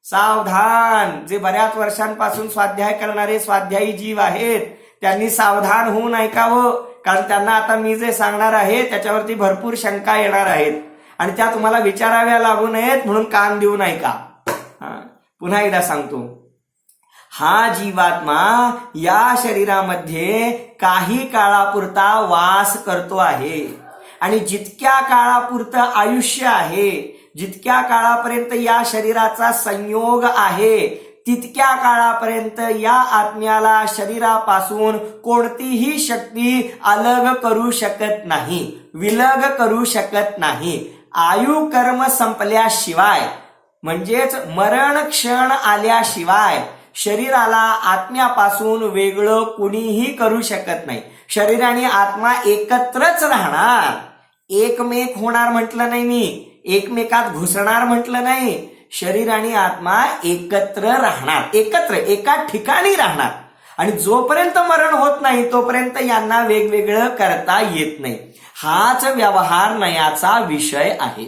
सावधान! जे बऱ्याच वर्षांपासून स्वाध्याय करणारे स्वाध्यायी जीव आहेत त्यांनी सावधान होऊन ऐकावं, कारण त्यांना आता मी जे सांगणार आहे त्याच्यावरती भरपूर शंका येणार आहेत आणि त्या तुम्हाला विचाराव्या लागू नयेत, म्हणून कान देऊन ऐका. पुन्हा एकदा सांगतो, हा जीवात्मा या शरीरामध्ये काही काळापुरता वास करतो आहे, आणि जितक्या काळापुरतं आयुष्य आहे, जितक्या काळापर्यंत या शरीराचा संयोग आहे, तितक्या काळापर्यंत या आत्म्याला शरीरापासून कोणतीही शक्ती अलग करू शकत नाही, विलग करू शकत नाही. आयु कर्म संपल्याशिवाय, म्हणजेच मरण क्षण आल्याशिवाय शरीराला आत्म्यापासून वेगळं कुणीही करू शकत नाही. शरीर आणि आत्मा एकत्रच राहणार, एकमेक होणार म्हटलं नाही मी, एकमेकात घुसणार म्हटलं नाही. शरीर आणि आत्मा एकत्र राहणार, एकत्र एका ठिकाणी राहणार, आणि जोपर्यंत मरण होत नाही तोपर्यंत यांना वेगवेगळं करता येत नाही. हाच व्यवहार नयाचा विषय आहे.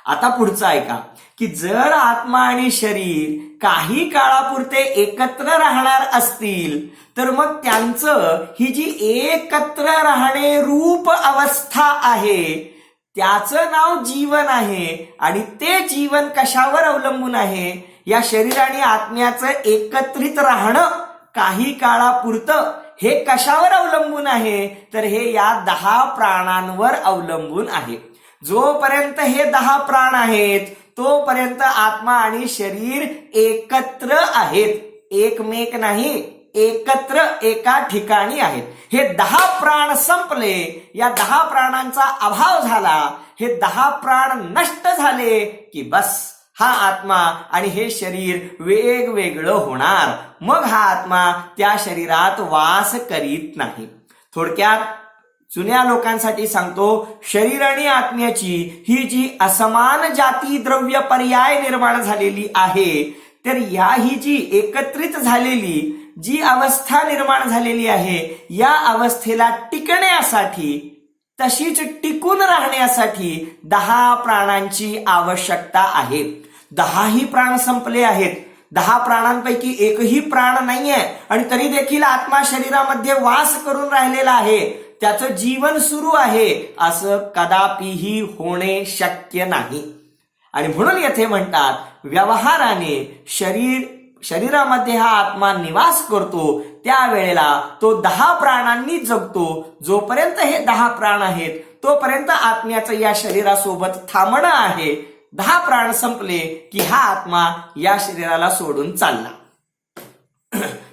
आता पुढचं ऐका, की जर आत्मा आणि शरीर काही काळापुरते एकत्र राहणार असतील तर मग त्यांचं ही जी एकत्र राहणे रूप अवस्था आहे त्याचं नाव जीवन आहे. आणि ते जीवन कशावर अवलंबून आहे? या शरीर आणि आत्म्याचं एकत्रित राहणं काही काळापुरतं हे कशावर अवलंबून आहे, तर हे या 10 प्राणांवर अवलंबून आहे. जोपर्यंत हे 10 प्राण आहेत तोपर्यंत आत्मा आणि शरीर एकत्र आहेत, एकमेक नाही, एकत्र एका ठिकाणी आहेत. हे 10 प्राण संपले, या 10 प्राणांचा अभाव झाला, हे 10 प्राण नष्ट झाले की बस हा आत्मा आणि हे शरीर वेगवेगळं होणार. मग हा आत्मा त्या शरीरात वास करीत नाही. थोडक्यात जुन्या लोकांसाठी सांगतो, शरीर आणि आत्म्याची ही जी असमान जाती द्रव्य पर्याय निर्माण झालेली आहे, तर ही जी एकत्रित झालेली जी अवस्था निर्माण झालेली आहे, या अवस्थेला टिकण्यासाठी, तशीच टिकून राहण्यासाठी 10 प्राणांची आवश्यकता आहे. 10 ही प्राण संपले आहेत, 10 प्राणांपैकी एकही प्राण नाहीये आणि तरी देखील आत्मा शरीरामध्ये वास करून राहिलेला आहे, त्याचं जीवन सुरू आहे, असं कदापिही होणे शक्य नाही. आणि म्हणून येथे म्हणतात, व्यवहाराने शरीरामध्ये हा आत्मा निवास करतो, त्यावेळेला तो 10 प्राणांनी जगतो. जोपर्यंत हे 10 प्राण आहेत तोपर्यंत आत्म्याचं या शरीरासोबत थांबणं आहे. 10 प्राण संपले की हा आत्मा या शरीराला सोडून चालला.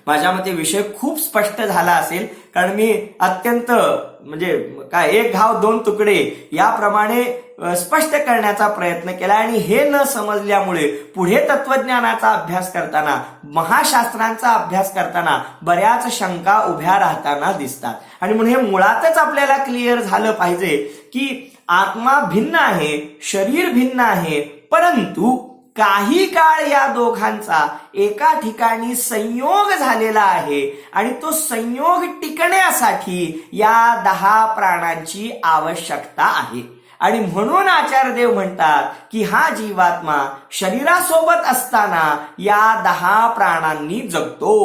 माझ्या मते विषय खूप स्पष्ट झाला असेल, कारण मी अत्यंत म्हणजे काय एक घाव 2 तुकडे याप्रमाणे स्पष्ट करण्याचा प्रयत्न केला. आणि हे न समजल्यामुळे पुढे तत्वज्ञानाचा अभ्यास करताना, महाशास्त्रांचा अभ्यास करताना बऱ्याच शंका उभ्या राहताना दिसतात. आणि म्हणून हे मुळातच आपल्याला क्लिअर झालं पाहिजे की आत्मा भिन्न आहे, शरीर भिन्न आहे, परंतु काही काळ या दोघांचा एका ठिकाणी संयोग झालेला आहे आणि तो संयोग टिकण्यासाठी या 10 प्राणांची आवश्यकता आहे. आणि म्हणून आचार्यदेव म्हणतात की हा जीवात्मा शरीरासोबत असताना या 10 प्राणांनी जगतो.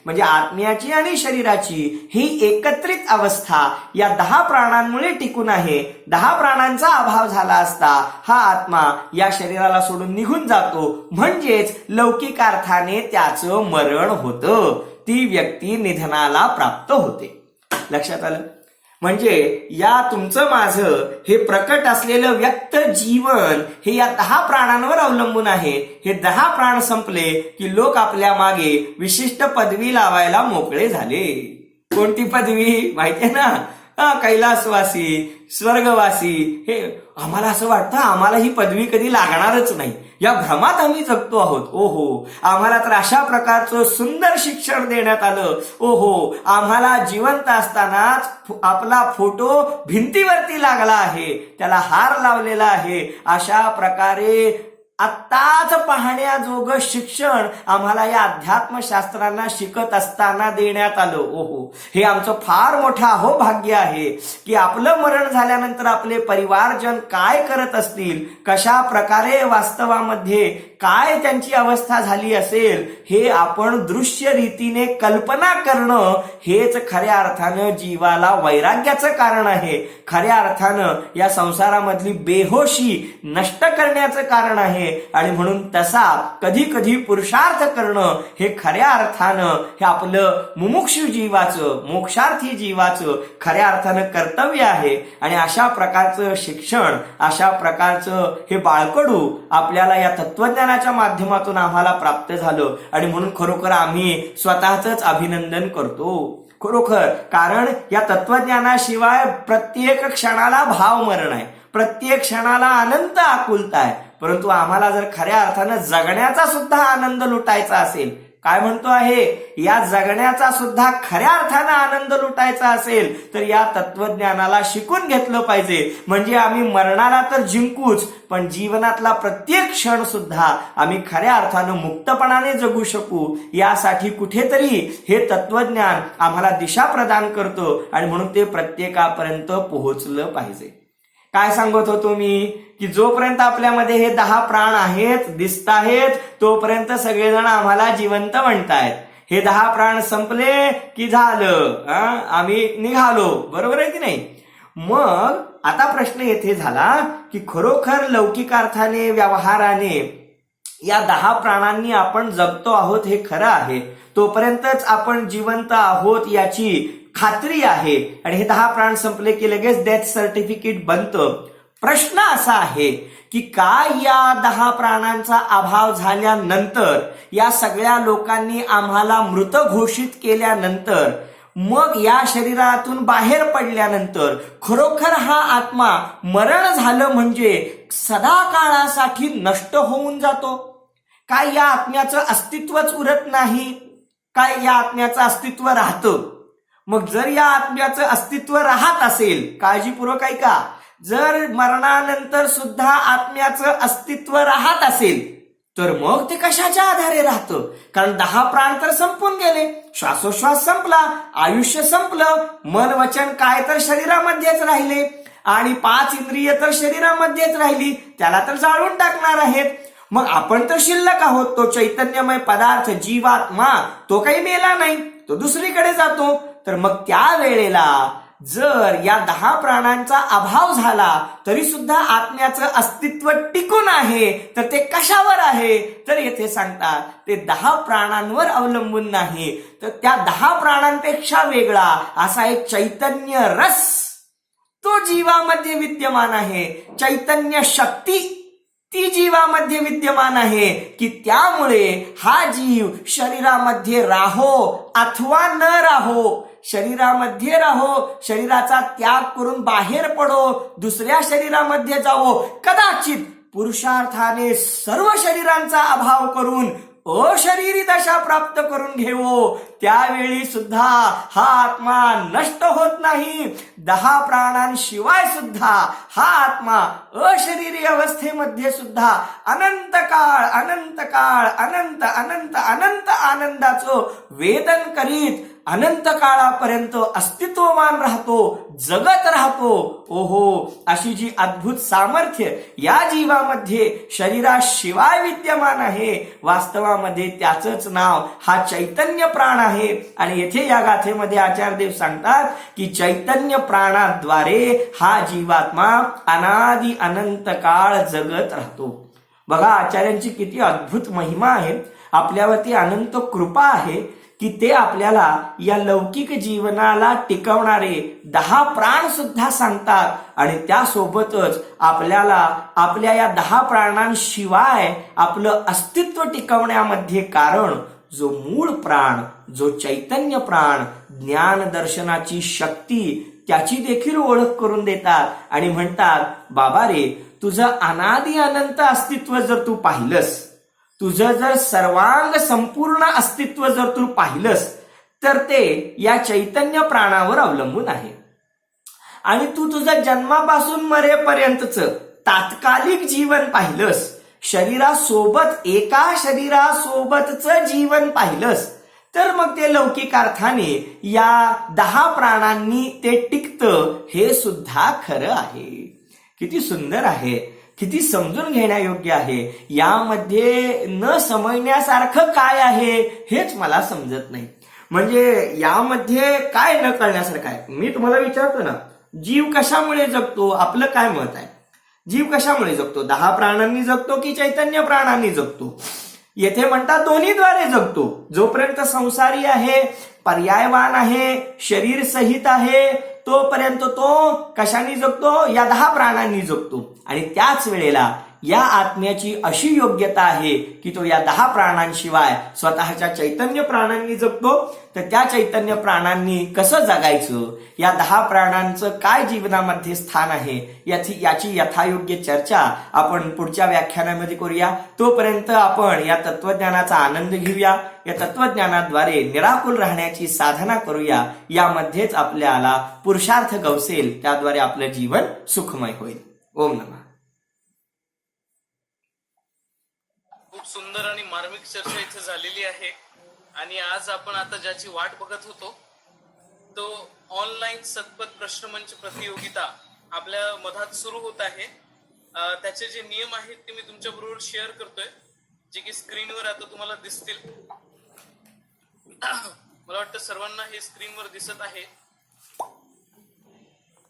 म्हणजे आत्म्याची आणि शरीराची ही एकत्रित अवस्था या 10 प्राणांमुळे टिकून आहे. 10 प्राणांचा अभाव झाला असता हा आत्मा या शरीराला सोडून निघून जातो, म्हणजेच लौकिक अर्थाने त्याचं मरण होतं, ती व्यक्ती निधनाला प्राप्त होते. लक्षात आलं? म्हणजे या तुमचं माझं हे प्रकट असलेलं व्यक्त जीवन हे या 10 प्राणांवर अवलंबून आहे. हे 10 प्राण संपले की लोक आपल्या मागे विशिष्ट पदवी लावायला मोकळे झाले. कोणती पदवी माहितीये ना? कैलासवासी, स्वर्गवासी. हे आम्हाला असं वाटतं आम्हाला ही पदवी कधी लागणारच नाही, या भ्रमात आम्ही जगतो आहोत. ओहो, आम्हाला तर अशा प्रकारचं सुंदर शिक्षण देण्यात आलं. ओहो, आम्हाला जिवंत असतानाच आपला फोटो भिंतीवरती लागला आहे, त्याला हार लावलेला आहे. अशा प्रकारे आत्ताच पाहण्याजोगं शिक्षण आम्हाला या अध्यात्मशास्त्रांना शिकत असताना देण्यात आलं. ओहो, हे आमचं फार मोठं अहोभाग्य आहे की आपलं मरण झाल्यानंतर आपले परिवारजन काय करत असतील, कशा प्रकारे वास्तवामध्ये काय त्यांची अवस्था झाली असेल, हे आपण दृश्य रीतीने कल्पना करणं हेच खऱ्या अर्थानं जीवाला वैराग्याचं कारण आहे. खऱ्या अर्थानं या संसारामधली बेहोशी नष्ट करण्याचं कारण आहे. आणि म्हणून तसा कधी कधी पुरुषार्थ करणं हे खऱ्या अर्थानं हे आपलं मुमुक्षु जीवाचं, मोक्षार्थी जीवाचं खऱ्या अर्थानं कर्तव्य आहे. आणि अशा प्रकारचं शिक्षण, अशा प्रकारचं हे बाळकडू आपल्याला या तत्वज्ञानाच्या माध्यमातून आम्हाला प्राप्त झालं. आणि म्हणून खरोखर आम्ही स्वतःच अभिनंदन करतो, खरोखर. कारण या तत्वज्ञानाशिवाय प्रत्येक क्षणाला भाव मरण आहे, प्रत्येक क्षणाला अनंत आकुलता आहे. परंतु आम्हाला जर खऱ्या अर्थानं जगण्याचा सुद्धा आनंद लुटायचा असेल, काय म्हणतो आहे, या जगण्याचा सुद्धा खऱ्या अर्थानं आनंद लुटायचा असेल तर या तत्वज्ञानाला शिकून घेतलं पाहिजे. म्हणजे आम्ही मरणाला तर जिंकूच, पण जीवनातला प्रत्येक क्षण सुद्धा आम्ही खऱ्या अर्थानं मुक्तपणाने जगू शकू, यासाठी कुठेतरी हे तत्वज्ञान आम्हाला दिशा प्रदान करतं. आणि म्हणून ते प्रत्येकापर्यंत पोहोचलं पाहिजे. काय सांगत होतो मी की जोपर्यंत आपल्यामध्ये हे 10 प्राण आहेत, दिसत आहेत, तोपर्यंत सगळेजण आम्हाला जिवंत म्हणतायत. हे 10 प्राण संपले की झालं, आम्ही निघालो, बरोबर आहे की नाही? मग आता प्रश्न येथे झाला की खरोखर लौकिक अर्थाने, व्यवहाराने या 10 प्राणांनी आपण जगतो आहोत हे खरं आहे, तोपर्यंतच आपण जिवंत आहोत याची खात्री आहे. आणि हे 10 प्राण संपले की लगेच डेथ सर्टिफिकेट बनतं. प्रश्न असा आहे की काय या 10 प्राणांचा अभाव झाल्यानंतर, या सगळ्या लोकांनी आम्हाला मृत घोषित केल्यानंतर, मग या शरीरातून बाहेर पडल्यानंतर खरोखर हा आत्मा मरण झालं म्हणजे सदा काळासाठी नष्ट होऊन जातो? काय या आत्म्याचं अस्तित्वच उरत नाही? काय या आत्म्याचं अस्तित्व राहतं? मग जर या आत्म्याचं अस्तित्व राहत असेल, काळजीपूर्वक ऐका, जर मरणानंतर सुद्धा आत्म्याचं अस्तित्व राहत असेल, तर मग ते कशाच्या आधारे राहतं? कारण 10 प्राण तर संपून गेले, श्वासोश्वास संपला, आयुष्य संपलं, मन वचन काय तर शरीरामध्येच राहिले, आणि 5 इंद्रिय तर शरीरामध्येच राहिली, त्याला तर जाळून टाकणार आहेत. मग आपण तर शिल्लक आहोत. तो चैतन्यमय पदार्थ जीवात्मा तो काही मेला नाही, तो दुसरीकडे जातो. तर मग त्या वेळेला जर या 10 प्राणांचा अभाव झाला तरी सुद्धा आत्म्याचं अस्तित्व टिकून आहे, तर ते कशावर आहे? तर येथे सांगतात ते 10 प्राणांवर अवलंबून नाही, तर त्या 10 प्राणांपेक्षा वेगळा असा एक चैतन्य रस तो जीवामध्ये विद्यमान आहे. चैतन्य शक्ती ती जीवामध्ये विद्यमान आहे की त्यामुळे हा जीव शरीरामध्ये राहो अथवा न राहो, शरीरामध्ये राहो, शरीराचा त्याग करून बाहेर पडो, दुसऱ्या शरीरामध्ये जावो, कदाचित पुरुषार्थाने सर्व शरीरांचा अभाव करून अशरीरी दशा प्राप्त करून घेवो, त्यावेळी सुद्धा हा आत्मा नष्ट होत नाही. 10 प्राणांशिवाय सुद्धा हा आत्मा अशरीरी अवस्थेमध्ये सुद्धा अनंत काळ अनंत काळ अनंत अनंत अनंत आनंदाचं वेदन करीत अनंत काळापर्यंत अस्तित्ववान राहतो, जगत राहतो. ओहो, अशी जी अद्भुत सामर्थ्य या जीवामध्ये शरीराशिवाय विद्यमान आहे, वास्तवामध्ये त्याचंच नाव हा चैतन्य प्राण आहे. आणि येथे या गाथेमध्ये आचार्यदेव सांगतात की चैतन्य प्राणाद्वारे हा जीवात्मा अनादि अनंत काळ जगत राहतो. बघा, आचार्यांची किती अद्भुत महिमा आहे, आपल्यावरती अनंत कृपा आहे की ते आपल्याला या लौकिक जीवनाला टिकवणारे 10 प्राण सुद्धा सांगतात. आणि त्यासोबतच आपल्याला आपल्या या 10 प्राणांशिवाय आपलं अस्तित्व टिकवण्यामध्ये कारण जो मूळ प्राण, जो चैतन्य प्राण, ज्ञान दर्शनाची शक्ती, त्याची देखील ओळख करून देतात. आणि म्हणतात, बाबा रे, तुझं अनादि अनंत अस्तित्व जर तू पाहिलंस, तुझं जर सर्वांग संपूर्ण अस्तित्व जर तू पाहिलंस, तर ते या चैतन्य प्राणावर अवलंबून आहे. आणि तू तुझं जन्मापासून मरेपर्यंतचं तात्कालिक जीवन पाहिलंस, शरीरासोबत एका शरीरासोबतचं जीवन पाहिलंस, तर मग ते लौकिक अर्थाने या 10 प्राणांनी ते टिकतं हे सुद्धा खरं आहे. किती सुंदर आहे, किती समजून घेण्यायोग्य आहे. यामध्ये न समजण्यासारखं काय आहे हेच मला समजत नाही. म्हणजे यामध्ये काय न कळण्यासारखं आहे? मी तुम्हाला विचारतो ना, जीव कशामुळे जगतो? आपलं काय मत आहे? जीव कशामुळे जगतो? 10 प्राणांनी जगतो की चैतन्य प्राणांनी जगतो? येथे म्हणतात दोन्हीद्वारे जगतो. जोपर्यंत संसारी आहे, पर्यायवान आहे, शरीर सहित आहे, तोपर्यंत तो कशाने जगतो? या 10 प्राणांनी जगतो. आणि त्याच वेळेला या आत्म्याची अशी योग्यता आहे की तो या 10 प्राणांशिवाय स्वतःच्या चैतन्य प्राणांनी जगतो. तर त्या चैतन्य प्राणांनी कसं जगायचं, या 10 प्राणांचं काय जीवनामध्ये स्थान आहे, याची यथायोग्य चर्चा आपण पुढच्या व्याख्यानामध्ये करूया. तोपर्यंत आपण या तत्वज्ञानाचा आनंद घेऊया, या तत्वज्ञानाद्वारे निराकुल राहण्याची साधना करूया. यामध्येच आपल्याला पुरुषार्थ गवसेल, त्याद्वारे आपलं जीवन सुखमय होईल. ओम नमः. खूप सुंदर आणि मार्मिक चर्चा इथे झालेली आहे. आणि आज आपण आता ज्याची वाट बघत होतो तो ऑनलाईन सतपथ प्रश्नमंच प्रतियोगिता आपल्या मधात सुरू होत आहे. त्याचे जे नियम आहेत ते मी तुमच्या बरोबर शेअर करतोय, जे की स्क्रीनवर आता तुम्हाला दिसतील. मला वाटतं सर्वांना हे स्क्रीनवर दिसत आहे.